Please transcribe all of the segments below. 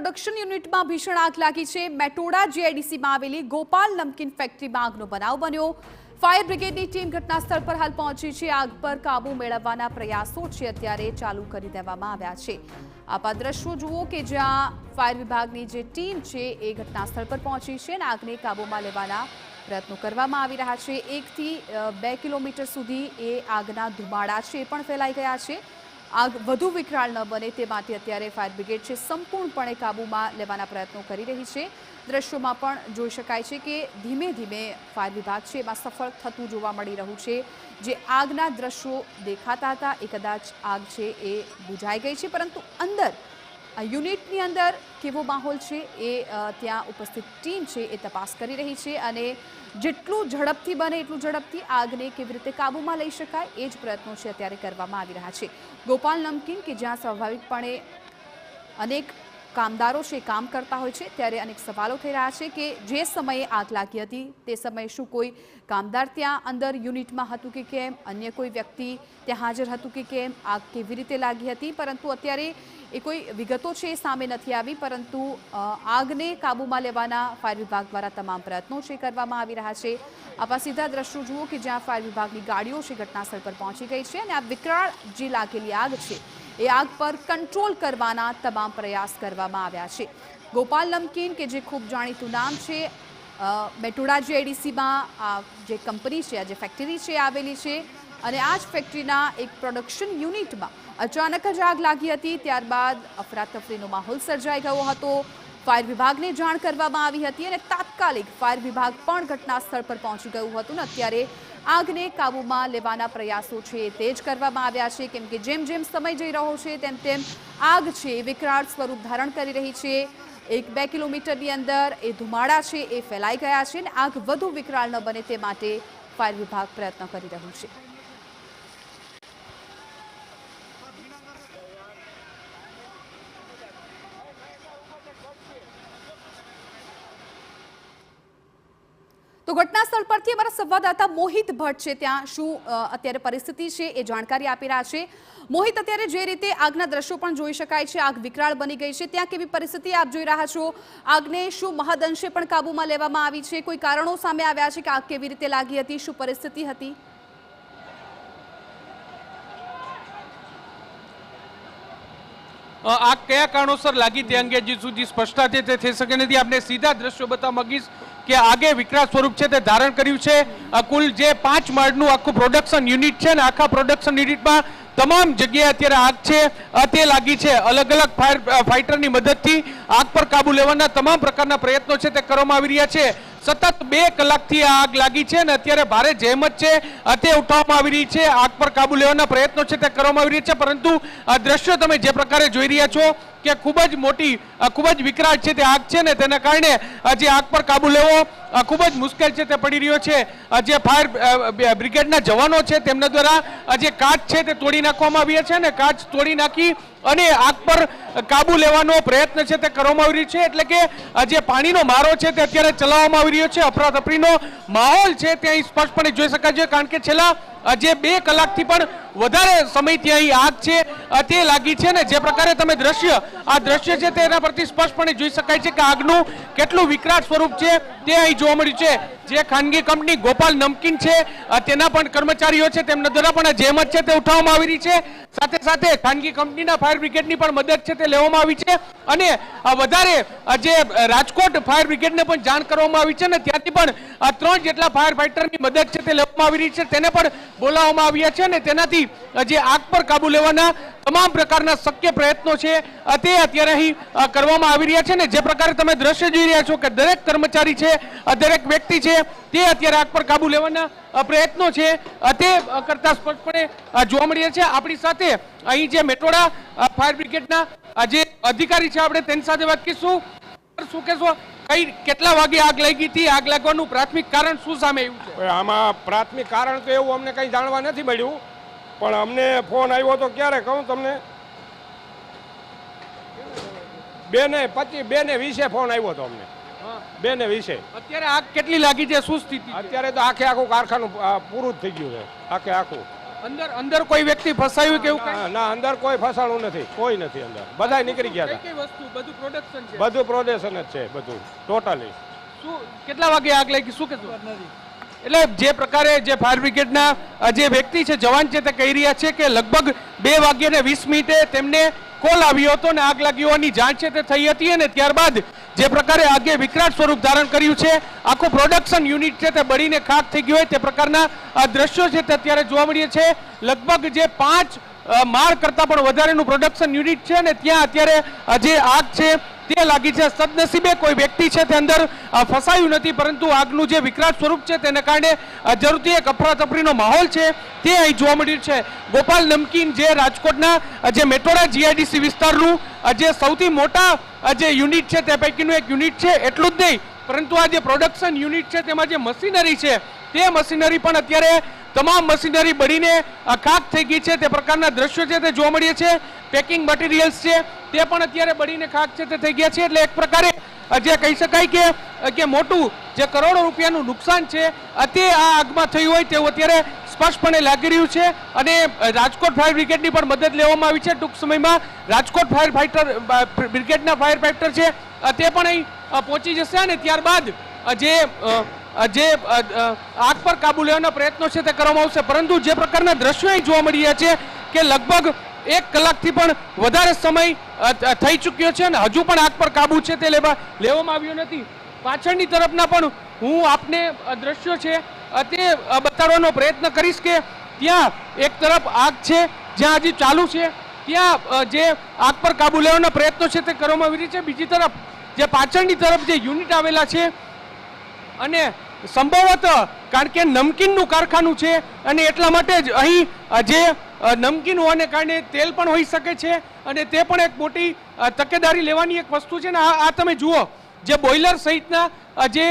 Production યુનિટમાં ભીષણ આગ લાગી છે। મેટોડા જીઆઈડીસીમાં આવેલી ગોપાલ નમકીન ફેક્ટરીમાં આગનો બનાવ બન્યો। ફાયર બ્રિગેડની ટીમ ઘટના સ્થળ પર હાલ પહોંચી છે। આગ પર કાબુ મેળવવાના પ્રયાસો છે અત્યારે ચાલુ કરી દેવામાં આવ્યા છે। આપ આ દ્રશ્યો જુઓ કે જ્યાં ફાયર વિભાગની જે ટીમ છે એ ઘટના સ્થળ પર પહોંચી છે અને આગને કાબૂમાં લેવાના પ્રયત્નો કરવામાં આવી રહ્યા છે। 1 થી 2 કિલોમીટર સુધી એ આગના ધુમાડા છે એ પણ ફેલાઈ ગયા છે। આગ વધુ વિકરાળ ન બને તે માટે અત્યારે ફાયર બ્રિગેડ છે સંપૂર્ણપણે કાબૂમાં લેવાના પ્રયત્નો કરી રહી છે। દ્રશ્યોમાં પણ જોઈ શકાય છે કે ધીમે ધીમે ફાયર વિભાગ છે એમાં સફળ થતું જોવા મળી રહ્યું છે। જે આગના દ્રશ્યો દેખાતા હતા એ કદાચ આગ છે એ બુઝાઈ ગઈ છે, પરંતુ અંદર યુનિટની અંદર કેવો માહોલ છે એ ત્યાં ઉપસ્થિત ટીમ છે એ તપાસ કરી રહી છે અને જેટલું ઝડપથી બને એટલું ઝડપથી આગને કેવી રીતે કાબૂમાં લઈ શકાય એ જ પ્રયત્નો છે અત્યારે કરવામાં આવી રહ્યા છે। ગોપાલ નમકીન કે જ્યાં સ્વાભાવિકપણે અનેક કામદારો છે કામ કરતા હોય છે, ત્યારે અનેક સવાલો થઈ રહ્યા છે કે જે સમયે આગ લાગી હતી તે સમયે શું કોઈ કામદાર ત્યાં અંદર યુનિટમાં હતું કે કેમ, અન્ય કોઈ વ્યક્તિ ત્યાં હાજર હતું કે કેમ, આગ કેવી રીતે લાગી હતી, પરંતુ અત્યારે એ કોઈ વિગતો છે એ સામે નથી આવી। પરંતુ આગને કાબૂમાં લેવાના ફાયર વિભાગ દ્વારા તમામ પ્રયત્નો છે કરવામાં આવી રહ્યા છે। આપ આ સીધા દ્રશ્યો જુઓ કે જ્યાં ફાયર વિભાગની ગાડીઓ છે ઘટનાસ્થળ પર પહોંચી ગઈ છે અને આ વિકરાળ જે લાગેલી આગ છે એ આગ પર કંટ્રોલ કરવાના તમામ પ્રયાસ કરવામાં આવ્યા છે। ગોપાલ નમકીન કે જે ખૂબ જાણીતું નામ છે, મેટોડા જીઆઈડીસીમાં જે કંપની છે, આ જે ફેક્ટરી છે આવેલી છે અને આ જ ફેક્ટરીના એક પ્રોડક્શન યુનિટમાં અચાનક જ આગ લાગી હતી। ત્યારબાદ અફરાતફરીનો માહોલ સર્જાઈ ગયો હતો। ફાયર વિભાગને જાણ કરવામાં આવી હતી અને તાત્કાલિક ફાયર વિભાગ પણ ઘટના સ્થળ પર પહોંચી ગયું હતું ને અત્યારે આગને કાબૂમાં લેવાના પ્રયાસો છે એ તેજ કરવામાં આવ્યા છે, કેમ કે જેમ જેમ સમય જઈ રહ્યો છે તેમ તેમ આગ છે એ વિકરાળ સ્વરૂપ ધારણ કરી રહી છે। 1-2 કિલોમીટરની અંદર એ ધુમાડા છે એ ફેલાઈ ગયા છે અને આગ વધુ વિકરાળ ન બને તે માટે ફાયર વિભાગ પ્રયત્ન કરી રહ્યું છે। તો ઘટના સ્થળ પરથી અમારા સંવાદદાતા મોહિત ભટ્ટ છે, ત્યાં શું અત્યારે પરિસ્થિતિ છે એ જાણકારી આપી રહ્યા છે। મોહિત, અત્યારે જે રીતે આગના દ્રશ્યો પણ જોઈ શકાય છે, આગ વિકરાળ બની ગઈ છે, ત્યાં કેવી પરિસ્થિતિ આપ જોઈ રહ્યા છો? આગને શું મહદઅંશે પણ કાબૂમાં લેવામાં આવી છે? કોઈ કારણો સામે આવ્યા છે કે આગ કેવી રીતે લાગી હતી, શું પરિસ્થિતિ હતી? આગ કયા કારણોસર લાગી તે અંગે હજી સુધી સ્પષ્ટતા તે થઈ શકે નથી। આપણે સીધા દ્રશ્યો બતાવવા માંગીશ કે આગે વિકરાળ સ્વરૂપ છે તે ધારણ કર્યું છે। કુલ જે 5 માળનું આખું પ્રોડક્શન યુનિટ છે ને આખા પ્રોડક્શન યુનિટમાં તમામ જગ્યાએ અત્યારે આગ છે તે લાગી છે। અલગ અલગ ફાઇટરની મદદથી આગ પર કાબુ લેવાના તમામ પ્રકારના પ્રયત્નો છે તે કરવામાં આવી રહ્યા છે। સતત 2 કલાકથી આગ લાગી છે અને અત્યારે ભારે જહેમત છે તે ઉઠાવવામાં આવી રહી છે। આગ પર કાબુ લેવાના પ્રયત્નો છે તે કરવામાં આવી રહ્યા છે, પરંતુ આ દ્રશ્યો તમે જે પ્રકારે જોઈ રહ્યા છો કે ખૂબ જ મોટી ખૂબ જ વિકરાળ છે તે આગ છે ને તેના કારણે જે આગ પર કાબુ લેવો ખૂબ જ મુશ્કેલ છે તે પડી રહ્યો છે। જે ફાયર બ્રિગેડના જવાનો છે તેમના દ્વારા જે કાચ છે તે તોડી નાખવામાં આવ્યા છે અને કાચ તોડી નાખી અને આગ પર કાબુ લેવાનો પ્રયત્ન છે તે કરવામાં આવી રહ્યો છે। એટલે કે જે પાણીનો મારો છે તે અત્યારે ચલાવવામાં આવી રહ્યો છે। અફરાતફરીનો માહોલ છે તે અહીં સ્પષ્ટપણે જોઈ શકાય છે, કારણ કે છેલ્લા જે 2 કલાકથી પણ વધારે સમયથી અહીં આગ છે તે લાગી છે ને જે પ્રકારે તમે આ દ્રશ્ય છે તેના પરથી સ્પષ્ટપણે જોઈ શકાય છે કે આગનું કેટલું વિકરાળ સ્વરૂપ છે તે અહીં જોવા મળ્યું છે। જે ખાનગી કંપની ગોપાલ નમકીન છે તેના પણ કર્મચારીઓ છે તેમના દ્વારા પણ જહેમત છે તે ઉઠાવવામાં આવી રહી છે। સાથે સાથે ખાનગી કંપનીના ફાયર બ્રિગેડની પણ મદદ છે તે લેવામાં આવી છે અને વધારે જે રાજકોટ ફાયર બ્રિગેડને પણ જાણ કરવામાં આવી છે ને ત્યાંથી પણ 3 જેટલા ફાયર ફાઇટરની મદદ છે તે લેવામાં આવી રહી છે, તેને પણ બોલાવવામાં આવ્યા છે અને તેનાથી જે આગ પર કાબુ લેવાના તમામ પ્રકારના શક્ય પ્રયત્નો છે તે અત્યારે અહીં કરવામાં આવી રહ્યા છે। ને જે પ્રકારે તમે દ્રશ્ય જોઈ રહ્યા છો કે દરેક કર્મચારી છે, દરેક વ્યક્તિ છે તે અત્યારે આગ પર કાબુ લેવાના પ્રયત્નો છે તે કરતા સ્પષ્ટપણે જોવા મળી રહ્યા છે। આપણી સાથે અહીં જે મેટોડા ફાયર બ્રિગેડના જે અધિકારી છે આપણે તેની સાથે વાત કરીશું। શું કહેશો, કેટલા વાગે આગ લાગી હતી, આગ લાગવાનું પ્રાથમિક કારણ શું સામે આવ્યું છે? આમાં પ્રાથમિક કારણ તો એવું અમને કંઈ જાણવા નથી મળ્યું, પણ અમને ફોન આવ્યો તો ક્યારે કહું તમને 2:20 ફોન આવ્યો હતો અમને 2:20। અત્યારે આગ કેટલી લાગી છે, શું સ્થિતિ? અત્યારે તો આખે આખું કારખાનું પૂરું જ થઈ ગયું છે, આખે આખું। અંદર અંદર કોઈ વ્યક્તિ ફસાયું કે એવું કંઈ? ના અંદર કોઈ ફસાણું નથી, કોઈ નથી અંદર, બધા નીકળી ગયા કઈ હતા. કઈ વસ્તુ બધું પ્રોડક્શન છે? બધું પ્રોડક્શન જ છે, બધું ટોટલી. શું કેટલા વાગે આગ લાગી શું કહેતું? એટલે જે પ્રકારે જે ફાયર બ્રિગેડના જે વ્યક્તિ છે જવાન છે તે કહી રહ્યા છે કે લગભગ 2:20 તેમને કોલ આવ્યો હતો અને આગ લાગી હોવાની જાણ છે તે થઈ હતી અને ત્યારબાદ જે પ્રકારે આગે વિકરાળ સ્વરૂપ ધારણ કર્યું છે, આખું પ્રોડક્શન યુનિટ છે તે બળીને ખાખ થઈ ગયું હોય તે પ્રકારના દ્રશ્યો છે તે અત્યારે જોવા મળીએ છે. લગભગ જે 5 માળ કરતા પણ વધારેનું પ્રોડક્શન યુનિટ છે અને ત્યાં અત્યારે જે આગ છે તે લાગી છે. સદનસીબે કોઈ વ્યક્તિ છે તે અંદર ફસાયું નથી, પરંતુ આગનું જે વિકરાળ સ્વરૂપ છે તેને કારણે જરૂરથી એક અફરાતફરીનો માહોલ છે તે અહીં જોવા મળ્યું છે. ગોપાલ નમકીન જે રાજકોટના જે મેટોડા જીઆઈડીસી વિસ્તારનું જે સૌથી મોટા જે યુનિટ છે તે પૈકીનું એક યુનિટ છે. એટલું જ નહીં પરંતુ આ જે પ્રોડક્શન યુનિટ છે તેમાં જે મશીનરી છે તે મશીનરી પણ અત્યારે તમામ મશીનરી બળીને ખાખ થઈ ગઈ છે તે પ્રકારના દ્રશ્યો છે તે જોવા મળીએ છે. પેકિંગ મટીરિયલ્સ છે તે પણ અત્યારે બળીને ખાખ છે તે થઈ ગયા છે. એટલે એક પ્રકારે જે કહી શકાય કે મોટું જે કરોડો રૂપિયાનું નુકસાન છે તે આ આગમાં થયું હોય તેવું અત્યારે સ્પષ્ટપણે લાગી રહ્યું છે અને રાજકોટ ફાયર બ્રિગેડની પણ મદદ લેવામાં આવી છે. ટૂંક સમયમાં રાજકોટ ફાયર ફાઈટર બ્રિગેડના ફાયર ફાઈટર છે તે પણ અહીં પહોંચી જશે અને ત્યારબાદ જે આગ પર કાબુ લેવાના પ્રયત્નો છે તે કરવામાં આવશે. પરંતુ જે પ્રકારના દ્રશ્યો અહીં જોવા મળી રહ્યા છે કે લગભગ 1 કલાકથી પણ વધારે સમય થઈ ચૂક્યો છે અને હજુ પણ આગ પર કાબુ છે તે લેવામાં આવ્યો નથી. પાછળની તરફના પણ હું આપને દ્રશ્યો છે તે બતાડવાનો પ્રયત્ન કરીશ કે ત્યાં એક તરફ આગ છે જ્યાં હજી ચાલુ છે, ત્યાં જે આગ પર કાબુ લેવાના પ્રયત્નો છે તે કરવામાં આવી રહી છે. બીજી તરફ જે પાછળની તરફ જે યુનિટ આવેલા છે અને સંભવત કારણ કે નમકીનનું કારખાનું છે અને એટલા માટે જ અહીં જે નમકીન હોવાને કારણે તેલ પણ હોઈ શકે છે અને તે પણ એક મોટી તકેદારી લેવાની એક વસ્તુ છે ને આ તમે જુઓ જે બોઇલર સહિતના જે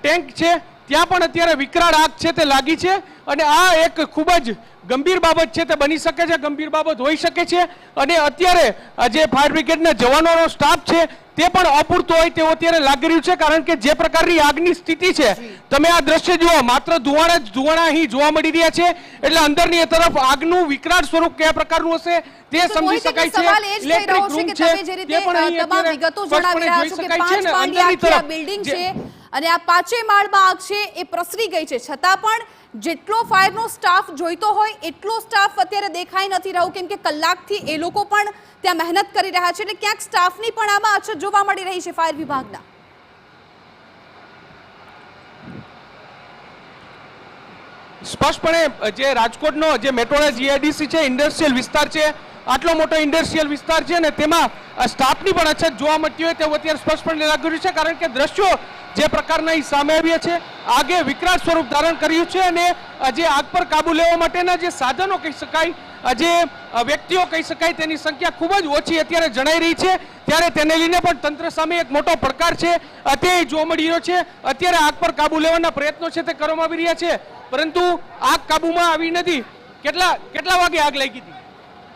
ટેન્ક છે ત્યાં પણ અત્યારે વિકરાળ આગ છે તે લાગી છે અને આ એક ખૂબ જ ગંભીર બાબત છે તે બની શકે છે, ગંભીર બાબત હોઈ શકે છે અને અત્યારે જે ફાયર બ્રિગેડના જવાનોનો સ્ટાફ છે તે પણ અપૂરતો હોય તેવું અત્યારે લાગી રહ્યું છે. કારણ કે જે પ્રકારની આગની સ્થિતિ છે તમે આ દ્રશ્ય જુઓ, માત્ર ધુવાણા અહીં જોવા મળી રહ્યા છે એટલે અંદરની તરફ આગનું વિકરાળ સ્વરૂપ કયા પ્રકારનું હશે તે સમજી શકાય છે. ઇલેક્ટ્રિક રૂમ છે તે પણ અહીં તમામ વિગતો જણાવી રહ્યા છો કે 5 માળની આખી આ બિલ્ડિંગ છે અને આ 5 માળમાં આગ છે એ પ્રસરી ગઈ છે. છતાં પણ જેટલો ફાયરનો સ્ટાફ જોઈતો હોય એટલો સ્ટાફ અત્યારે દેખાઈ નથી રહ્યો કેમ કે કલાકથી એ લોકો પણ ત્યાં મહેનત કરી રહ્યા છે એટલે ક્યાંક સ્ટાફની પણ આમાં અછત જોવા મળી રહી છે ફાયર વિભાગના. સ્પષ્ટપણે જે રાજકોટનો જે મેટોડા જીઆઈડીસી છે ઇન્ડસ્ટ્રીયલ વિસ્તાર છે, આટલો મોટો ઇન્ડસ્ટ્રીયલ વિસ્તાર છે ને તેમાં સ્ટાફની પણ અછત જોવા મળતી હોય તેવું અત્યારે સ્પષ્ટપણે લાગી રહ્યું છે. કારણ કે દ્રશ્યો જે પ્રકારના અહીં સામે આવ્યા છે આગે વિકરાળ સ્વરૂપ ધારણ કર્યું છે અને જે આગ પર કાબુ લેવા માટેના જે સાધનો કહી શકાય, જે વ્યક્તિઓ કહી શકાય તેની સંખ્યા ખૂબ જ ઓછી અત્યારે જણાઈ રહી છે. ત્યારે તેને લઈને પણ તંત્ર સામે એક મોટો પડકાર છે તે જોવા મળી રહ્યો છે. અત્યારે આગ પર કાબુ લેવાના પ્રયત્નો છે તે કરવામાં આવી રહ્યા છે પરંતુ આગ કાબુમાં આવી નથી. કેટલા વાગે આગ લાગી હતી?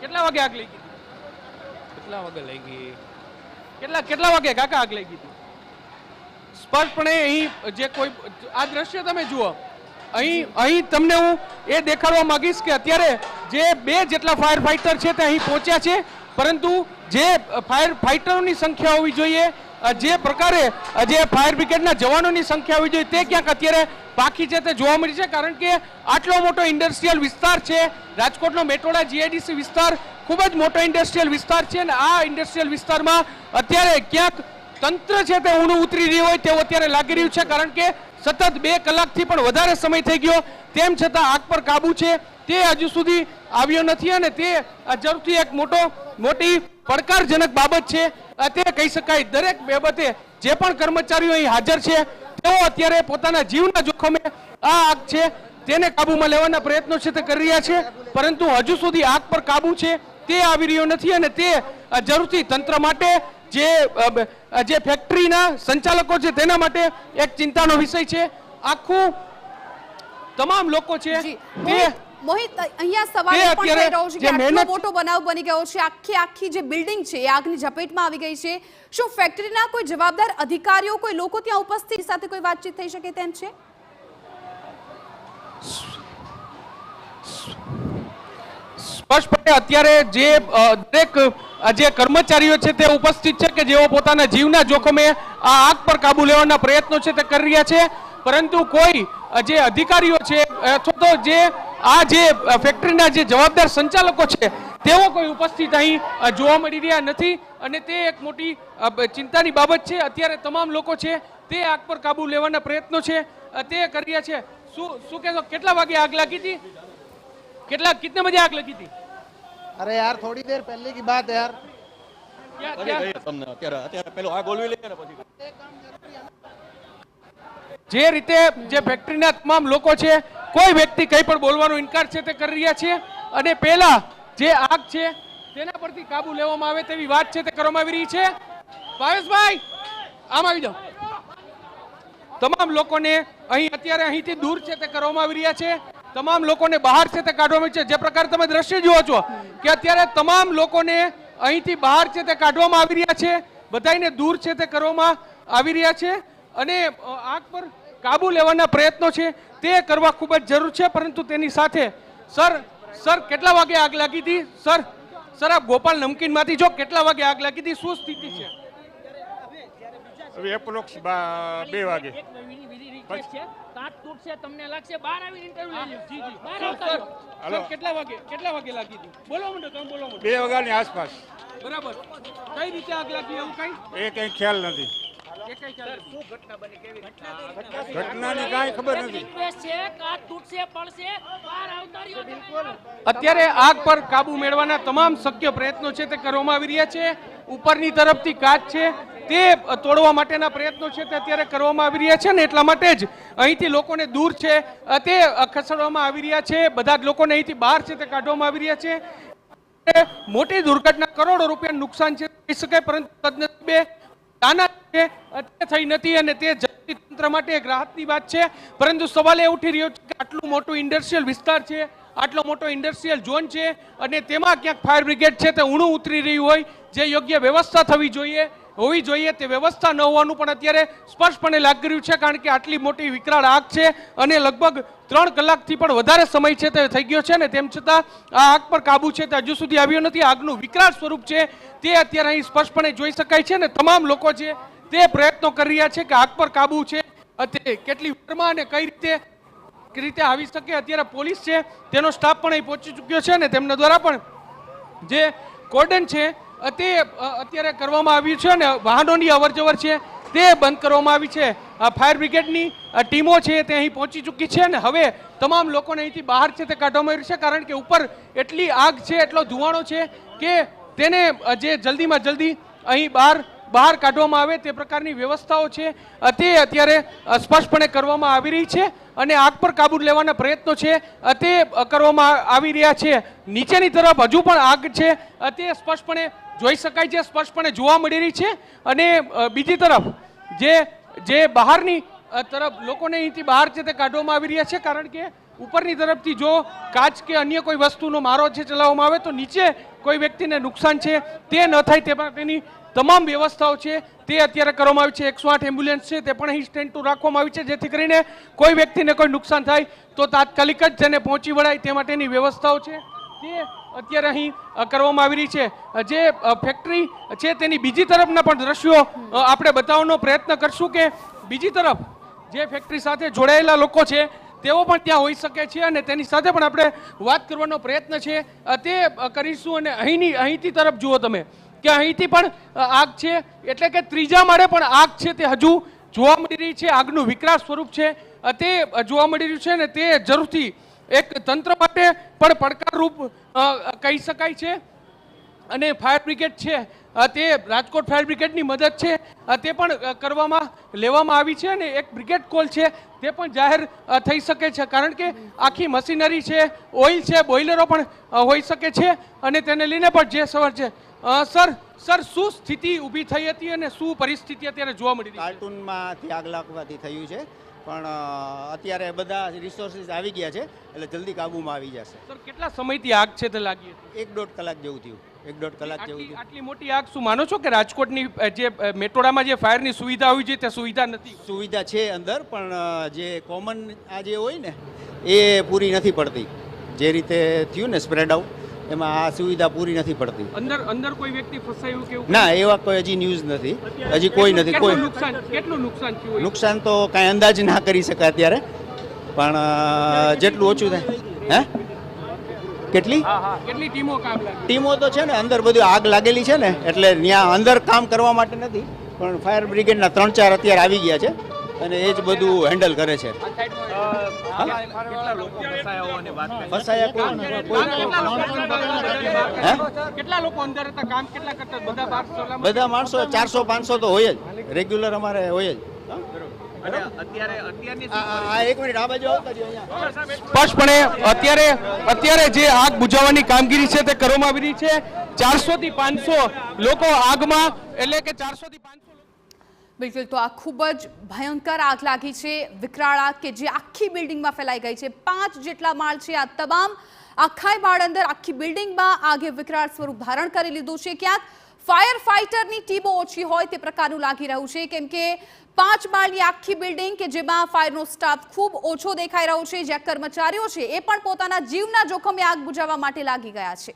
કેટલા વાગે આગ લાગી હતી? કેટલા વાગે લાગી? કેટલા વાગે કાકા આગ લાગી હતી? સ્પષ્ટપણે અહીં જે કોઈ આ દ્રશ્ય તમે જુઓ, અહીં તમને હું એ દેખાડવા માંગીશ કે અત્યારે જે 2 જેટલા ફાયર ફાઈટર છે તે અહીં પહોંચ્યા છે પરંતુ જે ફાયર ફાઈટરોની સંખ્યા હોવી જોઈએ, જે પ્રકારે જે ફાયર બ્રિગેડના જવાનોની સંખ્યા હોવી જોઈએ તે ક્યાંક અત્યારે બાકી છે તે જોવા મળી છે. કારણ કે આટલો મોટો ઇન્ડસ્ટ્રીયલ વિસ્તાર છે રાજકોટનો મેટોડા જીઆઈડીસી વિસ્તાર ખૂબ જ મોટો ઇન્ડસ્ટ્રીયલ વિસ્તાર છે અને આ ઇન્ડસ્ટ્રીયલ વિસ્તારમાં અત્યારે ક્યાંક તંત્ર છે તે ઊંડું ઉતરી રહ્યું હોય તેવું અત્યારે લાગી રહ્યું છે. કારણ કે સતત 2 કલાકથી પણ વધારે સમય થઈ ગયો તેમ છતાં આગ પર કાબુ છે તે હજુ સુધી આવ્યો નથી અને તે જરૂરથી એક મોટી પડકારજનક બાબત છે તે કહી શકાય. દરેક બાબતે જે પણ કર્મચારીઓ અહીં હાજર છે તેઓ અત્યારે પોતાના જીવના જોખમે આ આગ છે તેને કાબૂમાં લેવાના પ્રયત્નો છે તે કરી રહ્યા છે પરંતુ હજુ સુધી આગ પર કાબુ છે તે આવી રહ્યો નથી અને તે જરૂરથી તંત્ર માટે જે ફેક્ટરીના સંચાલકો છે તેના માટે એક ચિંતાનો વિષય છે. આખું તમામ લોકો છે તે મોહિત અહીંયા સવાલ એ પણ થઈ રહ્યો છે કે આટલો મોટો બનાવ બની ગયો છે, આખી જે બિલ્ડિંગ છે એ આગની ઝપેટમાં આવી ગઈ છે. શું ફેક્ટરીના કોઈ જવાબદાર અધિકારીઓ, કોઈ લોકો ત્યાં ઉપસ્થિત સાથે કોઈ વાતચીત થઈ શકે તેમ છે? સ્પષ્ટપણે અત્યારે જે દરેક જે કર્મચારીઓ છે તે ઉપસ્થિત છે કે જેઓ પોતાના જીવના જોખમે આ આગ પર કાબુ લેવાના પ્રયત્નો છે તે કરી રહ્યા છે, પરંતુ કોઈ જે અધિકારીઓ છે અથવા તો જે આ જે ફેક્ટરીના જે જવાબદાર સંચાલકો છે તેઓ કોઈ ઉપસ્થિત અહીં જોવા મળી રહ્યા નથી, અને તે એક મોટી ચિંતાની બાબત છે. અત્યારે તમામ લોકો છે તે આગ પર કાબુ લેવાના પ્રયત્નો છે તે કરી રહ્યા છે. શું કહેશો, કેટલા વાગે આગ લાગી હતી? कितने बजे आग लगी थी? अरे यार थोड़ी देर पहले की बात है यार. જે રીતે જે ફેક્ટરીના તમામ લોકો છે કોઈ વ્યક્તિ કંઈ પણ બોલવાનો ઇનકાર છે તે કરી રહ્યા છે, અને પહેલા જે આગ છે તેના પરથી કાબુ લેવામાં આવે તેવી વાત છે તે કરવામાં આવી રહી છે. ભાવેશભાઈ આમ આવી જાઓ. તમામ લોકોને અહીં અત્યારે અહીંથી દૂર છે તે કરવામાં આવી રહ્યા છે, તમામ લોકોને બહાર છે તે કાઢવામાં છે. જે પ્રકારે તમે દ્રશ્ય જુઓ છો કે અત્યારે તમામ લોકોને અહીંથી બહાર છે તે કાઢવામાં આવી રહ્યા છે, બધાને દૂર છે તે કરવામાં આવી રહ્યા છે, અને આગ પર કાબુ લેવાના પ્રયત્નો છે તે કરવા ખૂબ જ જરૂર છે. પરંતુ તેની સાથે સર કેટલા વાગે આગ લાગી હતી? સર આપ ગોપાલ નમકીનમાંથી જો કેટલા વાગે આગ લાગી હતી, શું સ્થિતિ છે? એપ્રોક્સ 2 વાગે. કેટલા વાગે લાગી હતી? બોલો મને, તમે બોલો મને. 2 વાગ્યાની આસપાસ. બરાબર. કઈ રીતે આગ લાગી એવું કઈ? એ કઈ ખ્યાલ નથી. ઘટનાની કાંઈ ખબર નથી. અત્યારે આગ પર કાબુ મેળવવાના તમામ શક્ય પ્રયત્નો છે તે કરવામાં આવી રહ્યા છે. ઉપરની તરફથી કાચ છે તે તોડવા માટેના પ્રયત્નો છે તે અત્યારે કરવામાં આવી રહ્યા છે, ને એટલા માટે જ અહીંથી લોકોને દૂર છે તે ખસેડવામાં આવી રહ્યા છે. બધા જ લોકોને અહીંથી બહાર છે તે કાઢવામાં આવી રહ્યા છે. મોટી દુર્ઘટના, કરોડો રૂપિયાનું નુકસાન છે કહી શકાય, પરંતુ તદનસીબે તે થઈ નથી, અને તે જનતી તંત્ર માટે એક રાહતની વાત છે. પરંતુ સવાલ એ ઉઠી રહ્યો છે કે આટલું મોટું ઇન્ડસ્ટ્રીયલ વિસ્તાર છે, આટલો મોટો ઇન્ડસ્ટ્રીયલ ઝોન છે, અને તેમાં ક્યાંક ફાયર બ્રિગેડ છે તે ઊણું ઉતરી રહ્યું હોય, જે યોગ્ય વ્યવસ્થા હોવી જોઈએ તે વ્યવસ્થા ન હોવાનું પણ અત્યારે સ્પષ્ટપણે લાગી રહ્યું છે. કારણ કે આટલી મોટી વિકરાળ આગ છે અને લગભગ 3 કલાકથી પણ વધારે સમય છે તે થઈ ગયો છે, ને તેમ છતાં આ આગ પર કાબુ છે તે હજુ સુધી આવ્યો નથી. આગનું વિકરાળ સ્વરૂપ છે તે અત્યારે અહીં સ્પષ્ટપણે જોઈ શકાય છે, ને તમામ લોકો છે તે પ્રયત્નો કરી રહ્યા છે કે આગ પર કાબુ છે તે કેટલી વારમાં અને કઈ રીતે આવી શકે. અત્યારે પોલીસ છે તેનો સ્ટાફ પણ અહીં પહોંચી ચૂક્યો છે, અને તેમના દ્વારા પણ જે કોર્ડન છે તે અત્યારે કરવામાં આવ્યું છે, અને વાહનોની અવરજવર છે તે બંધ કરવામાં આવી છે. ફાયર બ્રિગેડની ટીમો છે તે અહીં પહોંચી ચૂકી છે, અને હવે તમામ લોકોને અહીંથી બહાર છે તે કાઢવામાં આવ્યું છે. કારણ કે ઉપર એટલી આગ છે, એટલો ધુવાણો છે કે તેને જે જલ્દીમાં જલ્દી અહીં બહાર કાઢવામાં આવે તે પ્રકારની વ્યવસ્થાઓ છે તે અત્યારે સ્પષ્ટપણે કરવામાં આવી રહી છે, અને આગ પર કાબુ લેવાના પ્રયત્નો છે તે કરવામાં આવી રહ્યા છે. નીચેની તરફ હજુ પણ આગ છે તે સ્પષ્ટપણે જોઈ શકાય છે, સ્પષ્ટપણે જોવા મળી રહી છે. અને બીજી તરફ જે બહારની તરફ લોકોને અહીંથી બહાર છે તે કાઢવામાં આવી રહ્યા છે. કારણ કે ઉપરની તરફથી જો કાચ કે અન્ય કોઈ વસ્તુનો મારો છે ચલાવવામાં આવે તો નીચે કોઈ વ્યક્તિને નુકસાન છે તે ન થાય તે માટેની તમામ વ્યવસ્થાઓ છે તે અત્યારે કરવામાં આવી છે. 108 એમ્બ્યુલન્સ છે તે પણ અહીં સ્ટેન્ડ ટુ રાખવામાં આવી છે, જેથી કરીને કોઈ વ્યક્તિને કોઈ નુકસાન થાય તો તાત્કાલિક જ તેને પહોંચી વળાય તે માટેની વ્યવસ્થાઓ છે તે અત્યારે અહીં કરવામાં આવી રહી છે. જે ફેક્ટરી છે તેની બીજી તરફના પણ દ્રશ્યો આપણે બતાવવાનો પ્રયત્ન કરશું કે બીજી તરફ જે ફેક્ટરી સાથે જોડાયેલા લોકો છે તેઓ પણ ત્યાં હોઈ શકે છે, અને તેની સાથે પણ આપણે વાત કરવાનો પ્રયત્ન છે તે કરીશું. અને અહીંથી તરફ જુઓ તમે કે અહીંથી પણ આગ છે, એટલે કે ત્રીજા માળે પણ આગ છે તે હજુ જોવા મળી રહી છે. આગનું વિકરાળ સ્વરૂપ છે તે જોવા મળી રહ્યું છે, ને તે જરૂરથી એક તંત્ર માટે પણ પડકારરૂપ કહી શકાય છે. અને ફાયર બ્રિગેડ છે તે રાજકોટ ફાયર બ્રિગેડની મદદ છે તે પણ લેવામાં આવી છે, અને એક બ્રિગેડ કોલ છે તે પણ જાહેર થઈ શકે છે. કારણ કે આખી મશીનરી છે, ઓઇલ છે, બોઇલરો પણ હોઈ શકે છે, અને તેને લઈને પણ જે સવાલ છે. સર શું સ્થિતિ ઊભી થઈ હતી અને શું પરિસ્થિતિ અત્યારે જોવા મળી રહી છે? કાર્ટૂનમાંથી આગ લાગવાથી થયું છે, પણ અત્યારે બધા રિસોર્સિસ આવી ગયા છે એટલે જલ્દી કાબૂમાં આવી જશે. સર કેટલા સમયથી આગ છે તે લાગી હતી? 1-1.5 કલાક જેવું થયું. 1-1.5 કલાક જેવું થયું. આટલી મોટી આગ, શું માનો છો કે રાજકોટની જે મેટ્રોડામાં જે ફાયરની સુવિધા હોવી જોઈએ તે સુવિધા નથી? સુવિધા છે અંદર, પણ જે કોમન આ જે હોય ને એ પૂરી નથી પડતી. જે રીતે થયું ને સ્પ્રેડ આઉટ એમાં આ સુવિધા પૂરી નથી પડતી. અંદર કોઈ વ્યક્તિ ફસાયું કે એવું? ના, એવા કોઈ હજી ન્યૂઝ નથી, હજી કોઈ નથી. કોઈ કેટલું નુકસાન થયું? નુકસાન તો કાંઈ અંદાજ ના કરી શકાય અત્યારે, પણ જેટલું ઓછું થાય. હે, કેટલી કેટલી ટીમો કામ લાગી? ટીમો તો છે ને, અંદર બધું આગ લાગેલી છે ને, એટલે ત્યાં અંદર કામ કરવા માટે નથી, પણ ફાયર બ્રિગેડના 3-4 અત્યારે આવી ગયા છે અને એ જ બધું હેન્ડલ કરે છે. ફસાયા કોઈ? કેટલા લોકો અંદર હતા? કામ કેટલા કરતા? બધા બહાર સલામત? બધા માણસો 400-500 તો હોય જ, રેગ્યુલર અમારે હોય જ. એક મિનિટ, આ બાજુ આવતા રહ્યો. અહીંયા સ્પષ્ટપણે અત્યારે જે આગ બુઝાવવાની કામગીરી છે તે કરવામાં આવી રહી છે. 400 થી 500 લોકો આગમાં, એટલે કે 400 થી 500. બિલકુલ, તો આ ખૂબ જ ભયંકર આગ લાગી છે, વિકરાળ આગ કે જે આખી બિલ્ડિંગમાં ફેલાઈ ગઈ છે. 5 જેટલા માળ છે, આ તમામ આખા માળ અંદર આખી બિલ્ડિંગમાં આગે વિકરાળ સ્વરૂપ ધારણ કરી લીધું છે. ક્યાંક ફાયર ફાઇટરની ટીમો ઓછી હોય તે પ્રકારનું લાગી રહ્યું છે, કેમ કે 5 માળની આખી બિલ્ડિંગ કે જેમાં ફાયરનો સ્ટાફ ખૂબ ઓછો દેખાઈ રહ્યો છે, જ્યાં કર્મચારીઓ છે એ પણ પોતાના જીવના જોખમે આગ બુઝાવવા માટે લાગી ગયા છે.